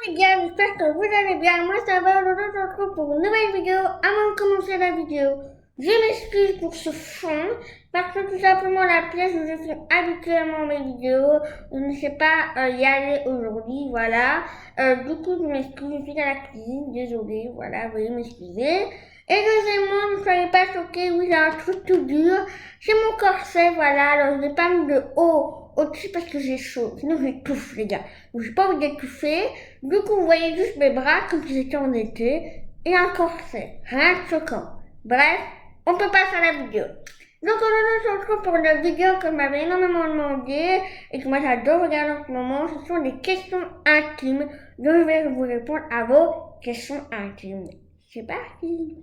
les gars, j'espère que vous allez bien. Moi ça va, aujourd'hui on se retrouve pour une nouvelle vidéo. Avant de commencer la vidéo, je m'excuse pour ce fond, parce que tout simplement la pièce où je filme habituellement mes vidéos, je ne sais pas y aller aujourd'hui, voilà. Du coup je m'excuse, je suis à la cuisine, désolée, voilà, veuillez m'excuser. Et deuxièmement, ne soyez pas choqués, oui j'ai un truc tout dur, c'est mon corset, voilà, alors je n'ai pas mis de haut au-dessus parce que j'ai chaud, sinon j'étouffe les gars. Donc j'ai pas envie d'étouffer, du coup vous voyez juste mes bras comme si j'étais en été, et un corset, rien de choquant. Bref, on peut passer à la vidéo. Donc aujourd'hui on se retrouve pour une vidéo que m'avait énormément demandé et que moi j'adore regarder en ce moment. Ce sont des questions intimes, donc je vais vous répondre à vos questions intimes. C'est parti.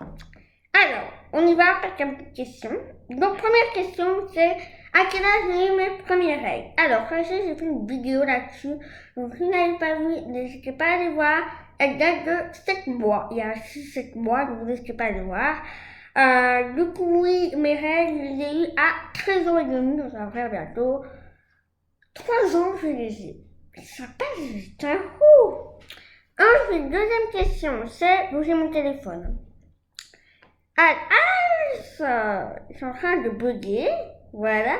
Alors, on y va avec quelques petites questions. Donc première question c'est à quel âge j'ai eu mes premières règles. Alors sachez j'ai fait une vidéo là-dessus, donc si vous n'avez pas vu, n'hésitez pas à aller voir. Elle date de 7 mois, il y a 6-7 mois, donc n'hésitez pas à aller voir. Du coup, oui, mes règles, je les ai eues à 13 ans et demi, donc ça va faire bientôt 3 ans que je les ai. Ça passe vite, hein. Ensuite, deuxième question, c'est où j'ai mon téléphone. Ils sont en train de bugger, voilà.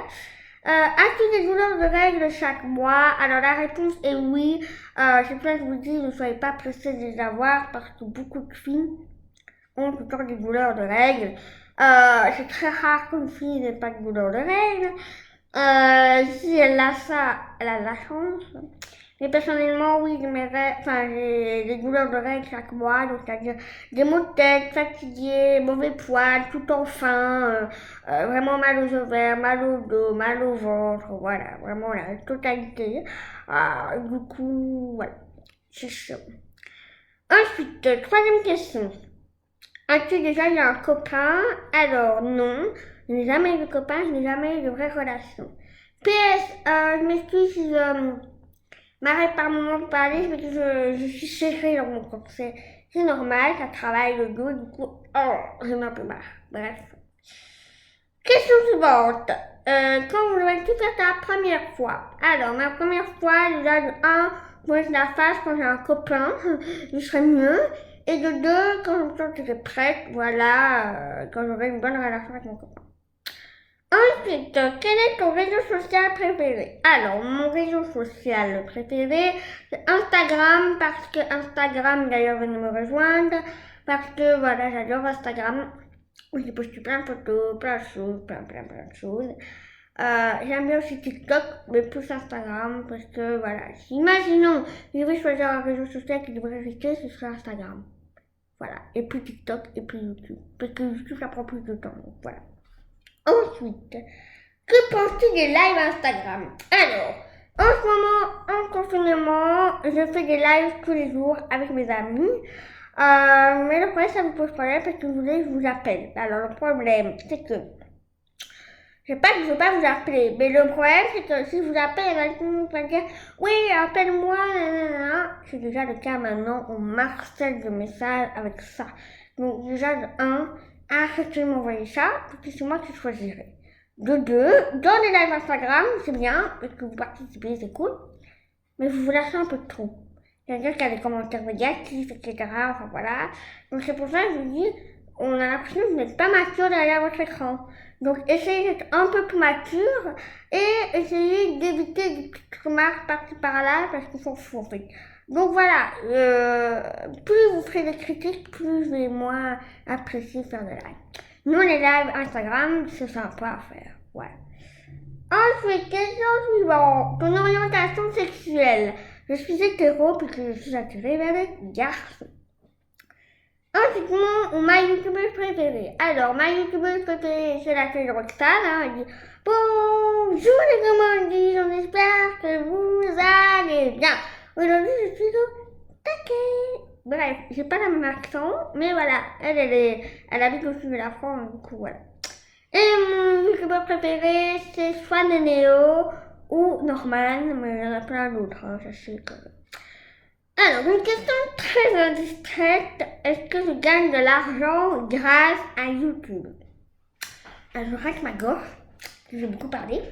As-tu des douleurs de règles chaque mois? Alors la réponse est oui. C'est pour ça que je vous dis, ne soyez pas pressés de les avoir parce que beaucoup de filles ont tout le temps des douleurs de règles. C'est très rare qu'une fille n'ait pas de douleurs de règles. Si elle a ça, elle a de la chance. Mais personnellement, oui, j'ai des douleurs de règles chaque mois, donc c'est-à-dire des maux de tête, fatigué, mauvais poids, tout en faim, vraiment mal aux ovaires, mal au dos, mal au ventre, voilà, vraiment la totalité. Du coup, voilà, c'est ça. Ensuite, troisième question. As-tu déjà eu un copain? Alors non, je n'ai jamais eu de copain, je n'ai jamais eu de vraie relation. PS, je m'excuse si je m'arrête par moment de parler, mais que je suis serrée dans mon corps. C'est normal, ça travaille le dos, du coup, j'en ai un peu marre. Bref. Question suivante. Quand vous avez tout fait la première fois? Alors, ma première fois, déjà de 1, moi je la fasse quand j'ai un copain, je serais mieux. Et de 2, quand je me sentirai prête, voilà, quand j'aurai une bonne relation avec mon copain. Ensuite, quel est ton réseau social préféré? Alors, mon réseau social préféré, c'est Instagram, parce que Instagram, d'ailleurs, venez me rejoindre, parce que, voilà, j'adore Instagram. J'ai posté plein de photos, plein de choses, plein de choses. J'aime bien aussi TikTok, mais plus Instagram, parce que, voilà, si, imaginons, je devais choisir un réseau social qui devrait rester, ce serait Instagram. Voilà, et puis TikTok, et puis YouTube, parce que YouTube, ça prend plus de temps, donc voilà. Ensuite, que penses-tu des lives Instagram? Alors, en ce moment, en confinement, je fais des lives tous les jours avec mes amis. Mais le problème, ça me pose problème parce que je vous appelle. Alors, le problème, c'est que je sais pas que je veux pas vous appeler, mais le problème, c'est que si je vous appelle, elle va dire oui, appelle-moi, nanana. C'est déjà le cas maintenant, on m'harcèle de messages avec ça. Donc, déjà, de 1, arrêtez de m'envoyer ça, parce que c'est moi qui choisirai. De 2, dans les lives Instagram, c'est bien, parce que vous participez, c'est cool, mais vous vous lâchez un peu trop. C'est-à-dire qu'il y a des commentaires négatifs, etc. Enfin voilà. Donc c'est pour ça que je vous dis, on a l'impression que vous n'êtes pas mature derrière votre écran. Donc essayez d'être un peu plus mature et essayez d'éviter des petites remarques par-ci par-là parce qu'ils sont fous en fait. Donc voilà, plus vous ferez des critiques, plus je vais moins apprécier faire des lives. Nous les lives Instagram, c'est sympa à faire. Voilà. Ensuite, question suivante. Ton orientation sexuelle. Je suis hétéro puisque je suis attirée vers les garçons. Ensuite, ma youtubeuse préférée. Alors, ma youtubeuse préférée, c'est la fille Roxane. Elle dit bonjour les gourmandises, on espère que vous allez bien. Aujourd'hui, je suis au taquet. Bref, j'ai pas le même accent, mais voilà, elle habite au sud de la France, du coup, voilà. Et mon youtubeur préféré, c'est soit Nénéo ou Norman, mais il y en a plein d'autres, hein, je sais que... Alors, une question très indiscrète. Est-ce que je gagne de l'argent grâce à YouTube? Alors, je rate ma gorge, j'ai beaucoup parlé.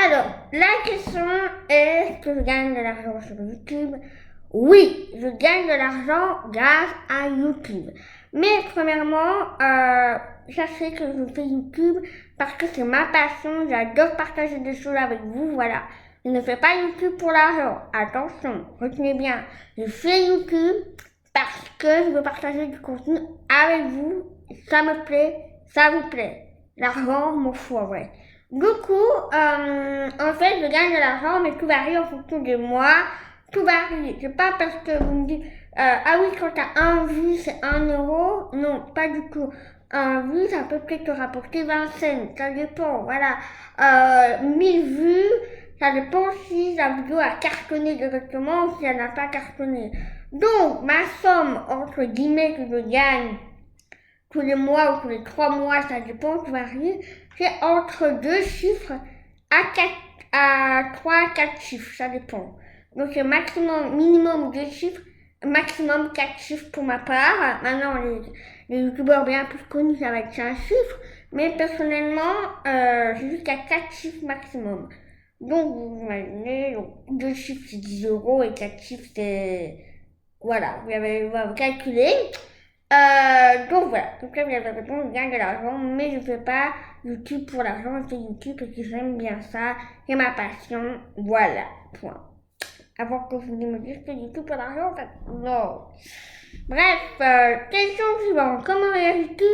Alors, la question est, est-ce que je gagne de l'argent sur YouTube? Oui, je gagne de l'argent grâce à YouTube. Mais premièrement, sachez que je fais YouTube parce que c'est ma passion, j'adore partager des choses avec vous, voilà. Je ne fais pas YouTube pour l'argent. Attention, retenez bien. Je fais YouTube parce que je veux partager du contenu avec vous. Ça me plaît, ça vous plaît. L'argent, m'en fout en vrai. Du coup, en fait, je gagne de l'argent, mais tout varie en fonction de moi. Tout varie. C'est pas parce que vous me dites, ah oui, quand t'as un vue, c'est 1 euro. Non, pas du tout. Un vue, ça peut peut-être te rapporter 20 cents. Ça dépend, voilà. 1000 vues, ça dépend si la vidéo a cartonné directement ou si elle n'a pas cartonné. Donc, ma somme, entre guillemets, que je gagne tous les mois ou tous les 3 mois, ça dépend, tout varie, c'est entre 2 chiffres à 3 à 4 chiffres, ça dépend. Donc c'est maximum, minimum 2 chiffres, maximum 4 chiffres pour ma part. Maintenant, les youtubeurs bien plus connus, ça va être 5 chiffres, mais personnellement, c'est jusqu'à 4 chiffres maximum. Donc vous imaginez, donc, 2 chiffres c'est 10 euros et 4 chiffres c'est... Voilà, vous avez calculé. Donc voilà, donc là vous avez raison, je gagne de l'argent, mais je ne fais pas YouTube pour l'argent, je fais YouTube parce que j'aime bien ça, c'est ma passion, voilà, point. Avant que vous me dites que YouTube pour l'argent, en fait, non. Bref, question suivante, comment réagis-tu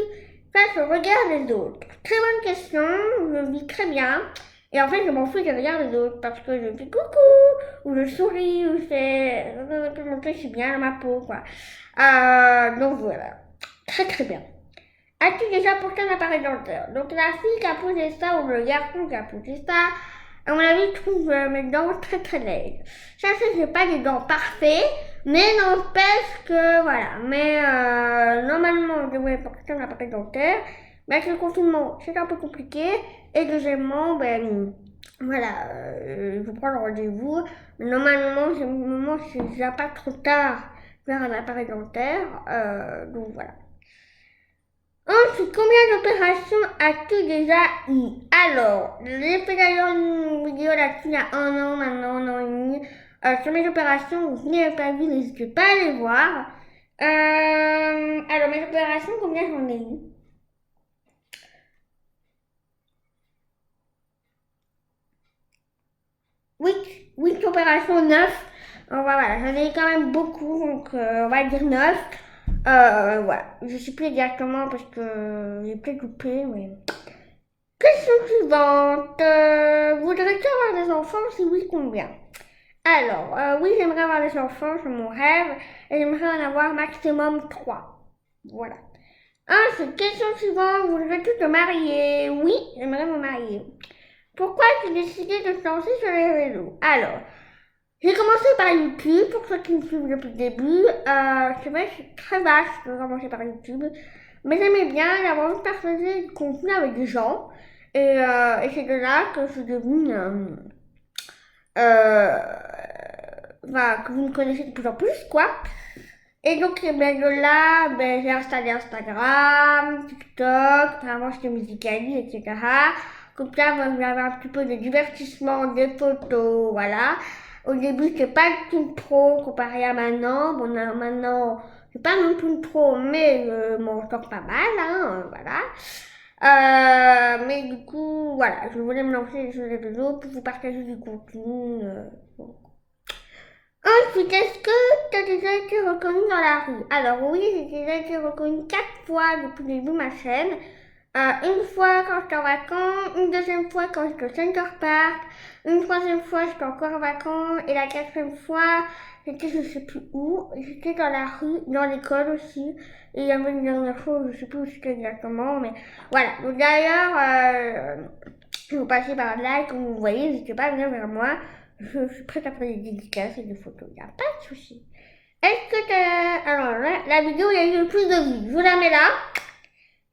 face au regard des autres? Très bonne question, je vis très bien, et en fait je m'en fous du regard des autres parce que je fais coucou, ou je souris, ou je fais, je suis bien dans ma peau, quoi. Donc voilà, très très bien. As-tu déjà porté un appareil dentaire? Donc la fille qui a posé ça ou le garçon qui a posé ça, à mon avis, trouve mes dents très très laides. Ça, c'est pas des dents parfaites, mais n'empêche que voilà. Mais normalement, je devrais porter un appareil dentaire. Mais avec le confinement, c'est un peu compliqué. Et deuxièmement, ben voilà, je prends le rendez-vous. Mais normalement, c'est déjà pas trop tard faire un appareil dentaire. Donc voilà. Ensuite, combien d'opérations as-tu déjà eu? Alors, j'ai fait d'ailleurs une vidéo là-dessus il y a 1 an, maintenant 1 an et demi. Sur mes opérations, vous n'avez pas vu, n'hésitez pas à les voir. Alors, mes opérations, combien j'en ai eu? 8 opérations, 9. Voilà, j'en ai eu quand même beaucoup, donc on va dire 9. Voilà, je sais plus exactement parce que j'ai peut-être coupé, mais... Question suivante. Voudrais-tu avoir des enfants? Si oui, combien? Alors, oui, j'aimerais avoir des enfants, c'est mon rêve, et j'aimerais en avoir maximum 3. Voilà. Ensuite, question suivante. Voudrais-tu te marier? Oui, j'aimerais me marier. Pourquoi as-tu décidé de te lancer sur les réseaux? Alors, j'ai commencé par YouTube, pour ceux qui me suivent depuis le début. C'est vrai, je suis très vaste de commencer par YouTube. Mais j'aimais bien avoir envie de partager du contenu avec des gens. Et c'est de là que je suis devenue... enfin, que vous me connaissez de plus en plus, quoi. Et donc, ben, de là, ben, j'ai installé Instagram, TikTok, avant c'était Musicali, etc. Comme ça, ben, j'avais un petit peu de divertissement, des photos, voilà. Au début, c'était pas du tout pro comparé à maintenant. Bon, maintenant, c'est pas non plus trop, mais je m'en sors pas mal, hein, voilà. Mais du coup, voilà, je voulais me lancer sur les réseaux pour vous partager du contenu. Bon. Ensuite, est-ce que tu as déjà été reconnu dans la rue? Alors oui, j'ai déjà été reconnu 4 fois depuis le début de ma chaîne. Une fois quand j'étais en vacances, une deuxième fois quand j'étais au Center Park, une troisième fois j'étais encore en vacances, et la quatrième fois j'étais je sais plus où, j'étais dans la rue, dans l'école aussi, et il y avait une dernière fois, je sais plus où c'était exactement, mais voilà. Donc d'ailleurs, si vous passez par là et que vous voyez, n'hésitez pas à venir vers moi. Je suis prête à faire des dédicaces et des photos, il n'y a pas de souci. Est-ce que t'as... Alors là, la vidéo, il y a eu le plus de vues. Je vous la mets là.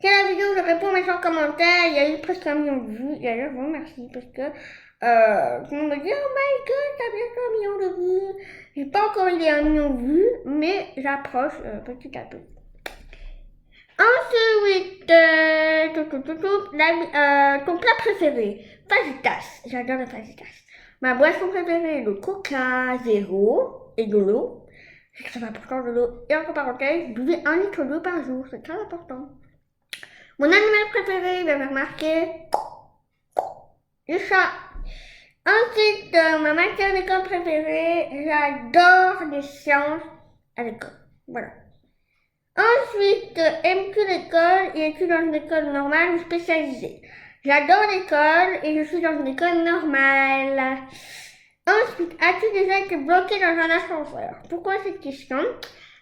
C'est la vidéo où je réponds à mes en commentaire. Il y a eu presque 1 million de vues. Et d'ailleurs, je vous remercie parce que tout le monde me dit oh my god, t'as bientôt 1 million de vues. J'ai pas encore eu les 1 million de vues, mais j'approche petit à petit. Ensuite, ton plat préféré, fajitas. J'adore le fajitas. Ma boisson préférée, le coca zéro et de l'eau. C'est très important de l'eau. Et entre parenthèses, buvez 1 litre d'eau par jour, c'est très important. Mon animal préféré, vous avez remarqué, le chat. Ensuite, ma matière d'école préférée, j'adore les sciences à l'école. Voilà. Ensuite, aimes-tu l'école et es-tu dans une école normale ou spécialisée? J'adore l'école et je suis dans une école normale. Ensuite, as-tu déjà été bloqué dans un ascenseur? Pourquoi cette question?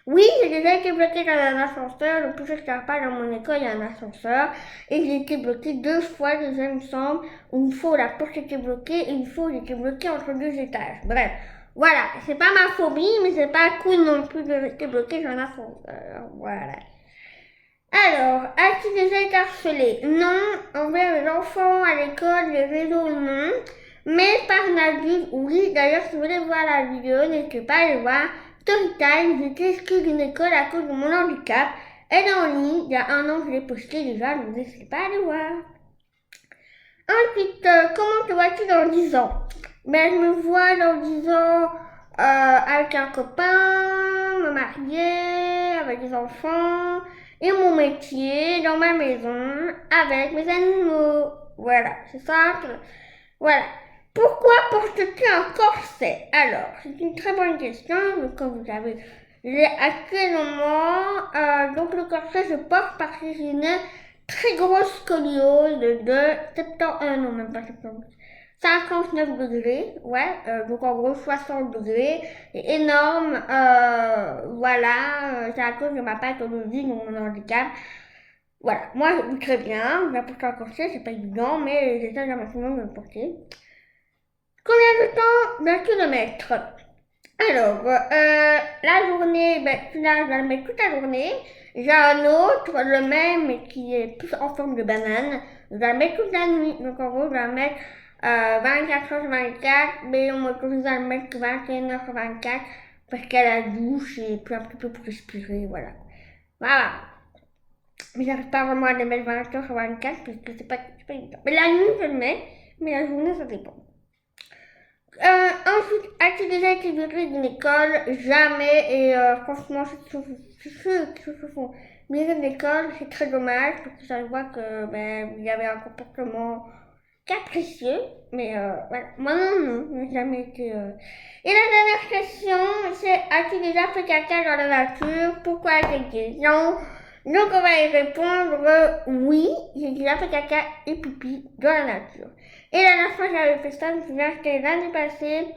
Oui, j'ai déjà été bloqué dans un ascenseur. Le plus je ne pas, dans mon école, il y a un ascenseur. Et j'ai été bloqué 2 fois, déjà, il me semble. Une fois, la porte était bloquée et une fois, j'ai été bloqué entre 2 étages. Bref, voilà. C'est pas ma phobie, mais c'est pas cool non plus de rester bloqué dans un ascenseur. Voilà. Alors, as-tu déjà été harcelé? Non, envers les enfants à l'école, les réseaux, non. Mais par un adulte, oui. D'ailleurs, si vous voulez voir la vidéo, n'hésitez pas à aller voir. Storytime, j'ai été exclue d'une école à cause de mon handicap. Elle est en ligne, il y a 1 an, je l'ai postée déjà, donc n'hésitez pas à aller voir. Ensuite, comment te vois-tu dans 10 ans? Ben, je me vois dans 10 ans avec un copain, me marier, avec des enfants, et mon métier, dans ma maison, avec mes animaux. Voilà, c'est simple. Voilà. Pourquoi portes-tu un corset? Alors, c'est une très bonne question. Donc, comme vous savez, j'ai actuellement, donc le corset je porte parce que j'ai une très grosse scoliose de 70, non même pas 70, 59 degrés, ouais, donc en gros 60 degrés, c'est énorme, voilà, c'est à cause de ma pathologie, de mon handicap. Voilà, moi je vis très bien, je vais porter un corset, c'est pas évident, mais j'essaie un maximum de le porter. Combien de temps d'un kilomètre? Alors, la journée, ben, celui-là, je vais le mettre toute la journée. J'ai un autre, le même, mais qui est plus en forme de banane. Je vais le mettre toute la nuit. Donc, en gros, je vais le mettre 24 heures sur 24, mais on m'autorise à le mettre 21 heures sur 24 parce qu'à la douche et puis un petit peu pour respirer, voilà. Voilà. Mais j'arrive pas vraiment à le mettre 20 heures sur 24 parce que c'est pas évident. Mais la nuit, je le mets, mais la journée, ça dépend. Ensuite, as-tu déjà été viré d'une école? Jamais. Et franchement, ceux qui se font virer d'une école, c'est très dommage parce que ça se voit que ben, il y avait un comportement capricieux. Mais voilà. Moi non, j'ai jamais été. Et la dernière question, c'est as-tu déjà fait caca dans la nature? Pourquoi cette question? Donc on va y répondre oui, j'ai déjà fait caca et pipi dans la nature. Et la dernière fois que j'avais fait ça, je me souviens, c'était l'année passée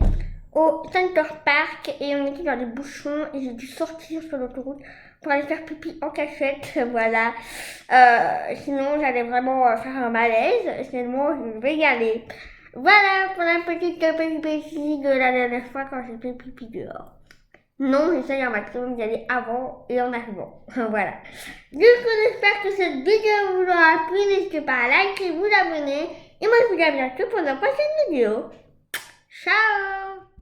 au Center Park et on était dans des bouchons et j'ai dû sortir sur l'autoroute pour aller faire pipi en cachette, voilà. Sinon j'allais vraiment faire un malaise, sinon je vais y aller. Voilà pour la petite péripétie de la dernière fois quand j'ai fait pipi dehors. Non, j'essaye un maximum d'y aller avant et en arrivant. Voilà. Du coup, j'espère que cette vidéo vous aura plu. N'hésitez pas à liker, vous abonner. Et moi, je vous dis à bientôt pour une prochaine vidéo. Ciao!